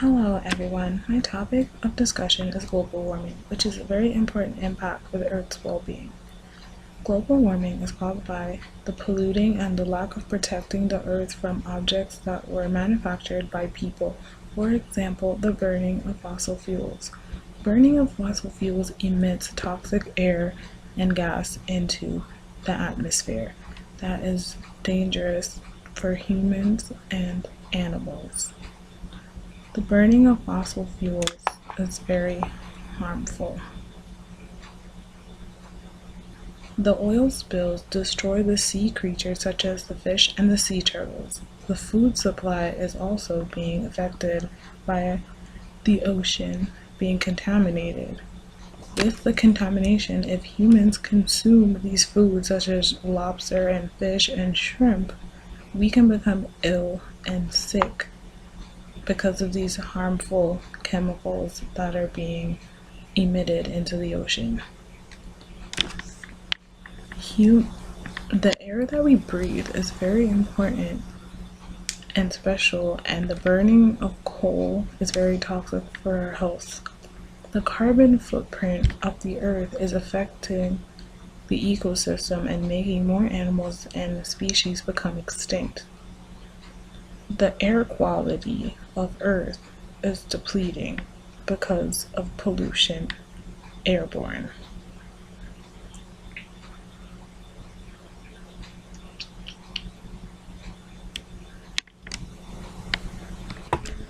Hello everyone, my topic of discussion is global warming, which is a very important impact for the Earth's well-being. Global warming is caused by the polluting and the lack of protecting the Earth from objects that were manufactured by people, for example, the burning of fossil fuels. Burning of fossil fuels emits toxic air and gas into the atmosphere that is dangerous for humans and animals. The burning of fossil fuels is very harmful. The oil spills destroy the sea creatures such as the fish and the sea turtles. The food supply is also being affected by the ocean being contaminated. With the contamination, if humans consume these foods such as lobster and fish and shrimp, we can become ill and sick because of these harmful chemicals that are being emitted into the ocean. The air that we breathe is very important and special, and the burning of coal is very toxic for our health. The carbon footprint of the earth is affecting the ecosystem and making more animals and species become extinct. The air quality of Earth is depleting because of pollution airborne.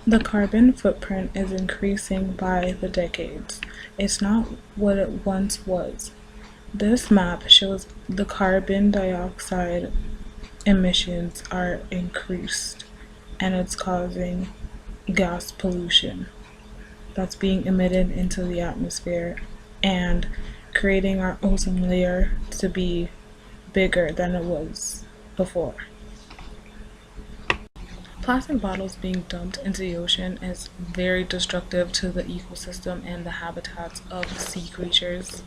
The carbon footprint is increasing by the decades. It's not what it once was. This map shows the carbon dioxide emissions are increased, and it's causing gas pollution that's being emitted into the atmosphere and creating our ozone layer to be bigger than it was before. Plastic bottles being dumped into the ocean is very destructive to the ecosystem and the habitats of sea creatures.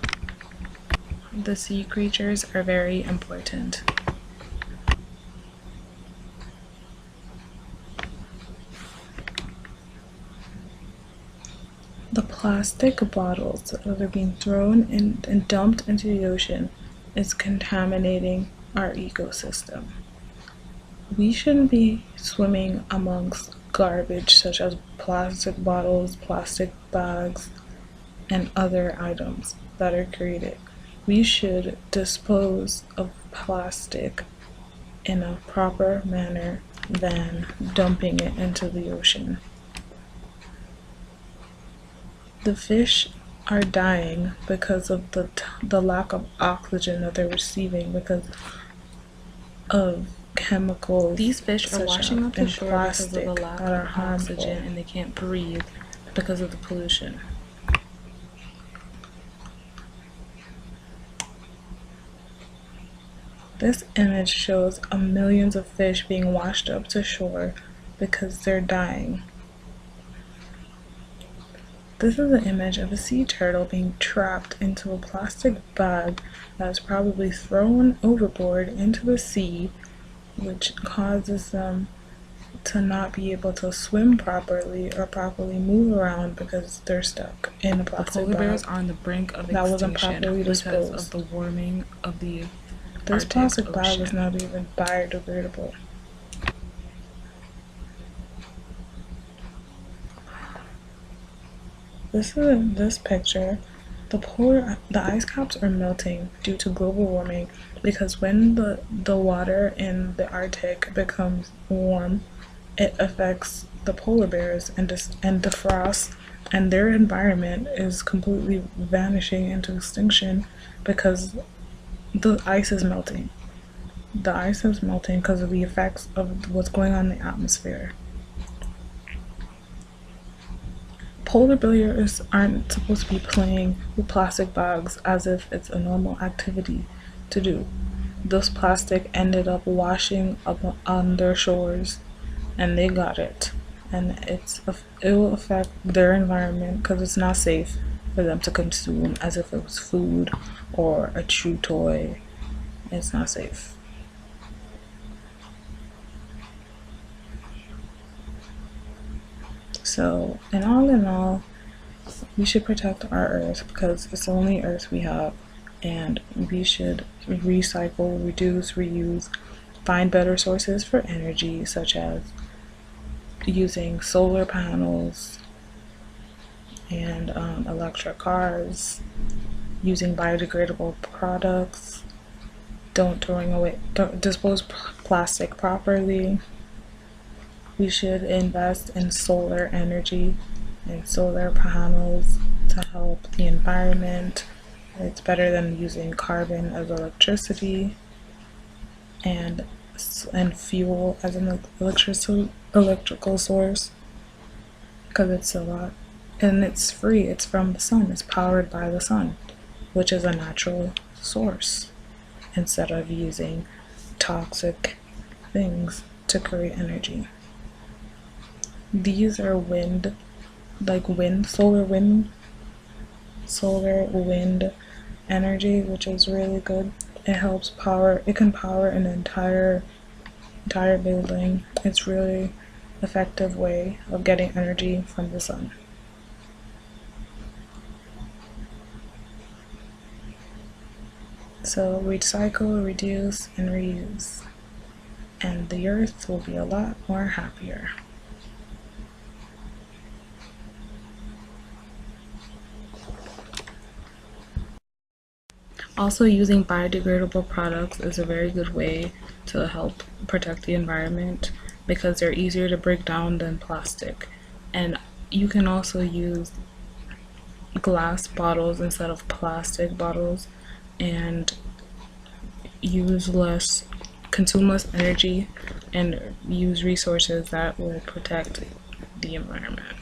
The sea creatures are very important. The plastic bottles that are being thrown in and dumped into the ocean is contaminating our ecosystem. We shouldn't be swimming amongst garbage such as plastic bottles, plastic bags, and other items that are created. We should dispose of plastic in a proper manner than dumping it into the ocean. The fish are dying because of the lack of oxygen that they're receiving because of chemicals. These fish are washing up the shore because of the lack of oxygen, and they can't breathe because of the pollution. This image shows millions of fish being washed up to shore because they're dying. This is an image of a sea turtle being trapped into a plastic bag that is probably thrown overboard into the sea, which causes them to not be able to swim properly or properly move around because they're stuck in a plastic bag. The polar bears are on the brink of extinction because of the warming of the This Arctic plastic Ocean. bag is not even biodegradable. This picture, the ice caps are melting due to global warming because when the water in the Arctic becomes warm, it affects the polar bears and defrosts, and their environment is completely vanishing into extinction because the ice is melting. The ice is melting because of the effects of what's going on in the atmosphere. Polar bears aren't supposed to be playing with plastic bags as if it's a normal activity to do. This plastic ended up washing up on their shores, and they got it. And it will affect their environment because it's not safe for them to consume as if it was food or a chew toy. It's not safe. So, in all, we should protect our earth because it's the only earth we have, and we should recycle, reduce, reuse, find better sources for energy, such as using solar panels and electric cars, using biodegradable products, don't dispose plastic properly. We should invest in solar energy and solar panels to help the environment. It's better than using carbon as electricity and fuel as an electrical source, because it's a lot, and it's free. It's from the sun. It's powered by the sun, which is a natural source, instead of using toxic things to create energy. These are solar wind energy, which is really good. It can power an entire building. It's really effective way of getting energy from the sun. So recycle, reduce, and reuse, and the earth will be a lot more happier. Also, using biodegradable products is a very good way to help protect the environment because they're easier to break down than plastic. And you can also use glass bottles instead of plastic bottles and consume less energy and use resources that will protect the environment.